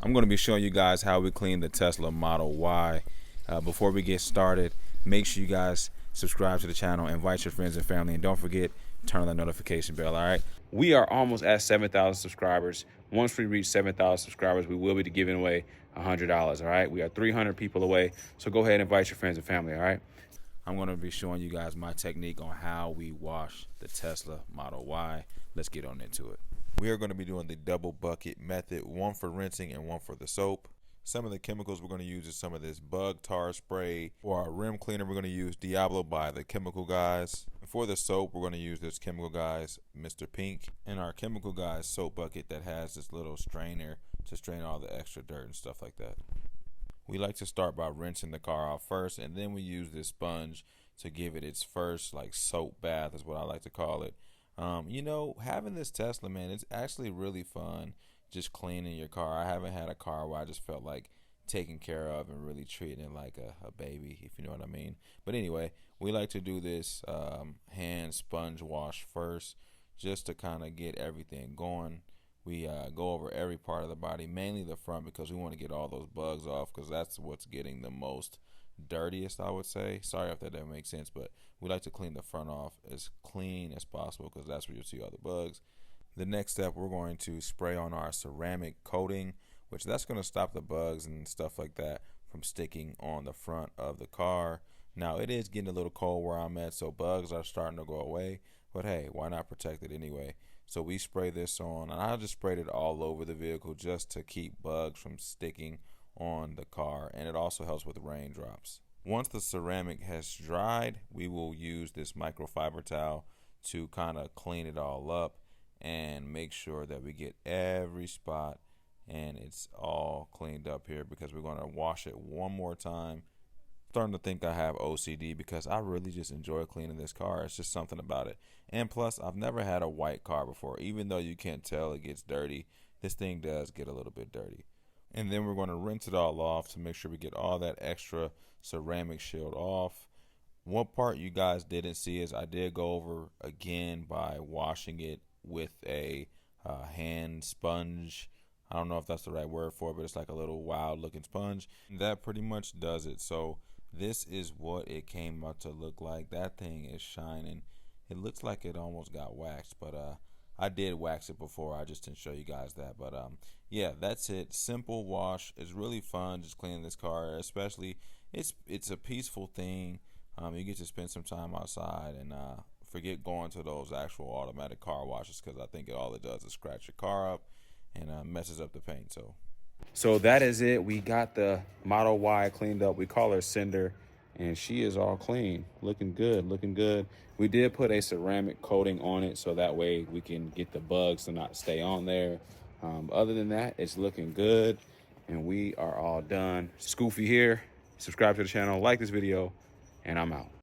I'm going to be showing you guys how we clean the Tesla Model Y. Before we get started, make sure you guys subscribe to the channel, invite your friends and family, and don't forget, turn on the notification bell, all right? We are almost at 7,000 subscribers. Once we reach 7,000 subscribers, we will be giving away $100, all right? We are 300 people away, so go ahead and invite your friends and family, all right? I'm going to be showing you guys my technique on how we wash the Tesla Model Y. Let's get on into it. We are going to be doing the double bucket method, one for rinsing and one for the soap. Some of the chemicals we're going to use is some of this bug tar spray. For our rim cleaner, we're going to use Diablo by the Chemical Guys. And for the soap, we're going to use this Chemical Guys Mr. Pink. And our Chemical Guys soap bucket that has this little strainer to strain all the extra dirt and stuff like that. We like to start by rinsing the car off first, and then we use this sponge to give it its first like soap bath is what I like to call it. You know, having this Tesla, man, it's actually really fun just cleaning your car. I haven't had a car where I just felt like taken care of and really treating it like a baby, if you know what I mean. But anyway, we like to do this hand sponge wash first just to kind of get everything going. We go over every part of the body, mainly the front, because we want to get all those bugs off, because that's what's getting the most dirtiest, I would say. Sorry if that doesn't make sense, but we like to clean the front off as clean as possible, because that's where you'll see all the bugs. The next step, we're going to spray on our ceramic coating, which that's going to stop the bugs and stuff like that from sticking on the front of the car. Now, it is getting a little cold where I'm at, so bugs are starting to go away, but hey, why not protect it anyway? So we spray this on, and I just sprayed it all over the vehicle just to keep bugs from sticking on the car, and it also helps with raindrops. Once the ceramic has dried, we will use this microfiber towel to kind of clean it all up and make sure that we get every spot and it's all cleaned up here, because we're going to wash it one more time. Starting to think I have OCD, because I really just enjoy cleaning this car. It's just something about it. And plus, I've never had a white car before. Even though you can't tell it gets dirty, this thing does get a little bit dirty. And then we're going to rinse it all off to make sure we get all that extra ceramic shield off. One part you guys didn't see is I did go over again by washing it with a hand sponge. I don't know if that's the right word for it, but it's like a little wild looking sponge. That pretty much does it. So this is what it came out to look like. That thing is shining. It looks like it almost got waxed, but I did wax it before. I just didn't show you guys that. But yeah, that's it. Simple wash. It's really fun just cleaning this car. Especially, it's a peaceful thing. You get to spend some time outside and forget going to those actual automatic car washes, because I think all it does is scratch your car up and messes up the paint. So that is it. We got the Model Y cleaned up. We call her Cinder, and she is all clean, looking good, looking good. We did put a ceramic coating on it, so that way we can get the bugs to not stay on there. Other than that, it's looking good, and we are all done. Scoofy here. Subscribe to the channel, like this video, and I'm out.